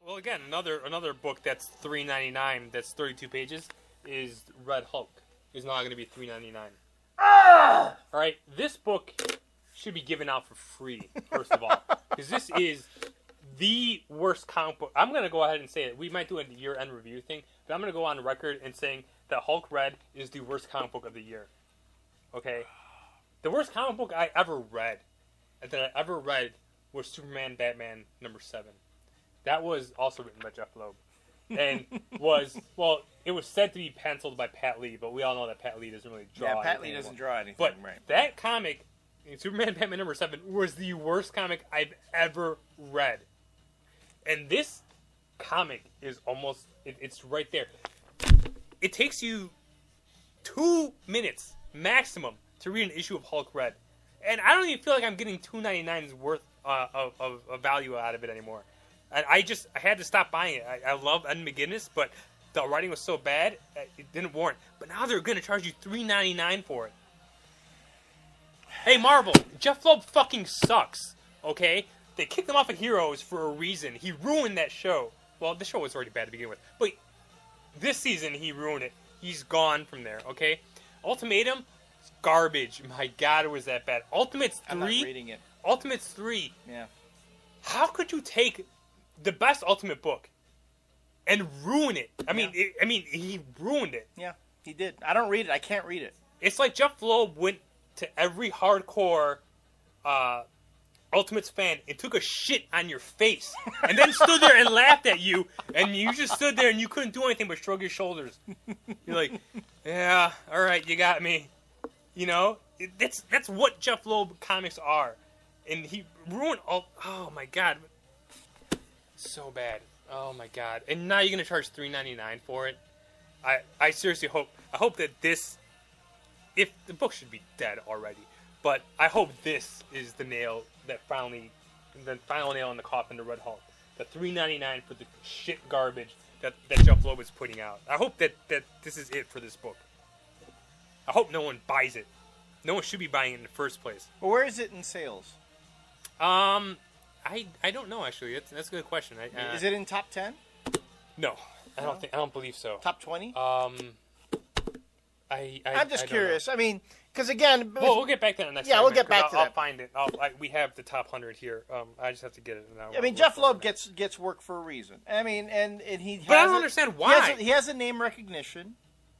Well, again, another book that's $3.99, that's 32 pages, is Red Hulk. Is not going to be $3.99. All right, this book should be given out for free. First of all, because this is the worst comic book. I'm going to go ahead and say it. We might do a year-end review thing, but I'm going to go on record and saying that Hulk Red is the worst comic book of the year. Okay, the worst comic book I ever read, was Superman Batman #7. That was also written by Jeph Loeb. And it was said to be penciled by Pat Lee, but we all know that Pat Lee doesn't really draw anything. Yeah, Pat Lee doesn't draw anything, but right. That comic, Superman Batman #7, was the worst comic I've ever read. And this comic is almost, it's right there. It takes you 2 minutes maximum to read an issue of Hulk Red. And I don't even feel like I'm getting $2.99's worth of value out of it anymore. And I had to stop buying it. I love Ed McGuinness, but the writing was so bad, it didn't warrant. But now they're going to charge you $3.99 for it. Hey, Marvel, Jeph Loeb fucking sucks, okay? They kicked him off of Heroes for a reason. He ruined that show. Well, the show was already bad to begin with. But this season, he ruined it. He's gone from there, okay? Ultimatum, garbage. My God, it was that bad. Ultimates 3. I'm not reading it. Ultimates 3. Yeah. How could you take the best Ultimate book and ruin it? I mean, he ruined it. Yeah, he did. I don't read it. I can't read it. It's like Jeph Loeb went to every hardcore Ultimates fan and took a shit on your face and then stood there and laughed at you, and you just stood there and you couldn't do anything but shrug your shoulders. You're like, yeah, all right, you got me. You know, that's what Jeph Loeb comics are. And he ruined all. Oh my God, so bad. Oh my God. And now you're gonna charge $3.99 for it. I seriously hope. I hope that this. If the book should be dead already, but I hope this is the nail that the final nail in the coffin to Red Hulk. The $3.99 for the shit garbage that Jeph Loeb is putting out. I hope that this is it for this book. I hope no one buys it. No one should be buying it in the first place. Well, where is it in sales? I don't know actually. That's a good question. Is it in top 10? No, I don't believe so. Top 20? I'm just curious. I mean, because again, we'll get back to that next. Yeah, we'll get back to that. I'll find it. We have the top 100 here. I just have to get it now. I mean, Jeph Loeb gets work for a reason. I mean, and he. But I don't understand why. He has a name recognition.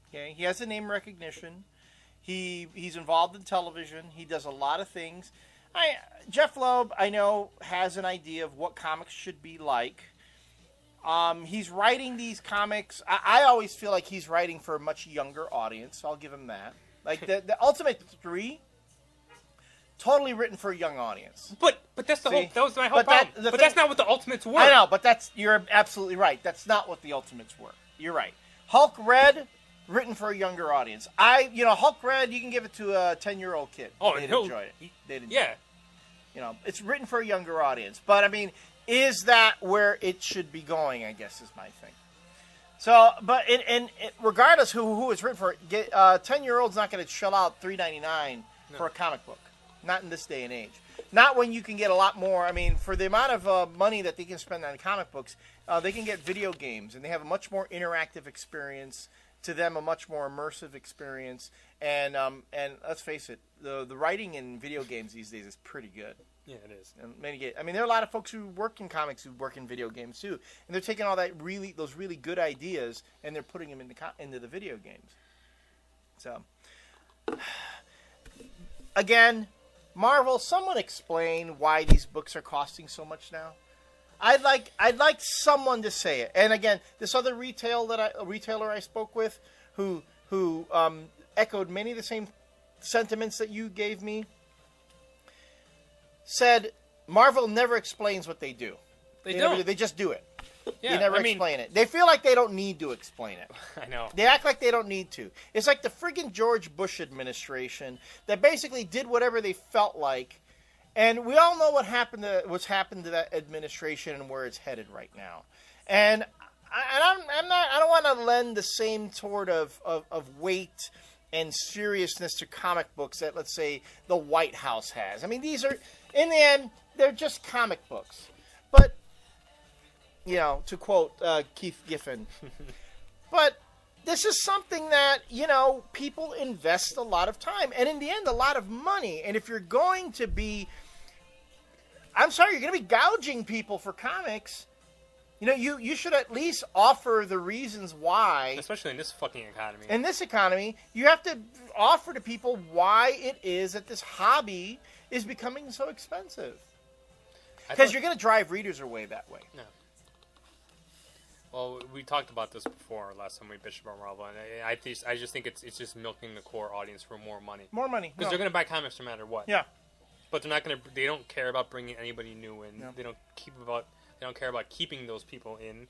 Okay, he has a name recognition. He's involved in television. He does a lot of things. Jeph Loeb, I know, has an idea of what comics should be like. He's writing these comics. I always feel like he's writing for a much younger audience. So I'll give him that. Like the Ultimate 3, totally written for a young audience. But that's the whole. That was my whole problem. But that's not what the Ultimates were. I know, but you're absolutely right. That's not what the Ultimates were. You're right. Hulk Red, written for a younger audience. Hulk Red, you can give it to a 10-year-old kid. Oh, they'd enjoy it. They'd enjoy it. Yeah. It's written for a younger audience. But I mean, is that where it should be going? I guess is my thing. So, but regardless who it's written for, 10-year-old's not going to shell out $3.99 for a comic book. Not in this day and age. Not when you can get a lot more. I mean, for the amount of money that they can spend on comic books, they can get video games, and they have a much more interactive experience. To them, a much more immersive experience. And let's face it, the writing in video games these days is pretty good. Yeah, it is. And there are a lot of folks who work in comics who work in video games too, and they're taking all those really good ideas and they're putting them into the video games. So, again, Marvel, someone explain why these books are costing so much now. I'd like someone to say it. And again, this other retailer I spoke with, who echoed many of the same sentiments that you gave me, said Marvel never explains what they do. They don't. They just do it. Yeah, they never explain it. They feel like they don't need to explain it. I know. They act like they don't need to. It's like the friggin' George Bush administration that basically did whatever they felt like. And we all know what's happened to that administration and where it's headed right now. And I don't want to lend the same sort of weight and seriousness to comic books that, let's say, the White House has. I mean, these are, in the end, they're just comic books. But You know, to quote Keith Giffen. But this is something that, you know, people invest a lot of time and in the end a lot of money. And if you're going to be, I'm sorry, you're going to be gouging people for comics, you know, you should at least offer the reasons why. Especially in this fucking economy. In this economy, you have to offer to people why it is that this hobby is becoming so expensive. Because you're going to drive readers away that way. No. Well, we talked about this before last time we bitched about Marvel, and I just think it's just milking the core audience for more money. More money. Because they're going to buy comics no matter what. Yeah. But they're not going to. They don't care about bringing anybody new in. No. They don't care about keeping those people in.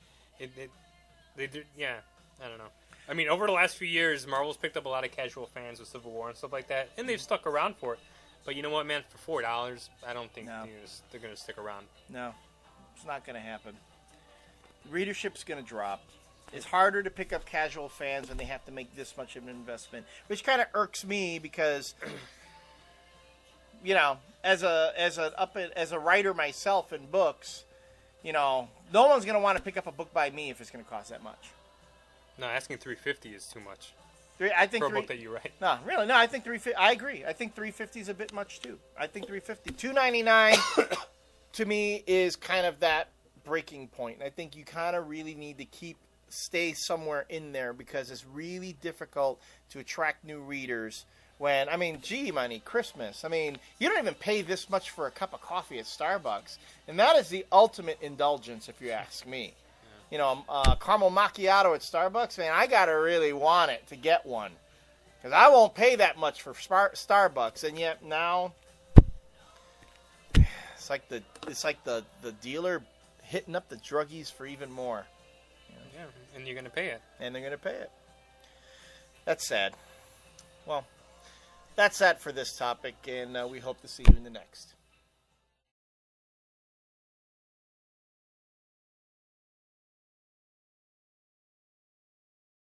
Yeah. I don't know. I mean, over the last few years, Marvel's picked up a lot of casual fans with Civil War and stuff like that, and they've stuck around for it. But you know what, man? For $4, I don't think they're going to stick around. No, it's not going to happen. Readership's going to drop. It's harder to pick up casual fans when they have to make this much of an investment, which kind of irks me because, you know, as a writer myself in books, you know, no one's going to want to pick up a book by me if it's going to cost that much. No, asking $350 is too much. I think for a book that you write. No, really, no. I think $350. I agree. I think $350 is a bit much too. I think $350, $299 to me is kind of that breaking point. I think you kind of really need to stay somewhere in there because it's really difficult to attract new readers. When I mean, gee, money, Christmas. I mean, you don't even pay this much for a cup of coffee at Starbucks, and that is the ultimate indulgence, if you ask me. You know, caramel macchiato at Starbucks, man, I gotta really want it to get one, because I won't pay that much for Starbucks, and yet now it's like the dealer hitting up the druggies for even more. You know? Yeah, and you're gonna pay it. And they're gonna pay it. That's sad. Well, that's that for this topic, and we hope to see you in the next.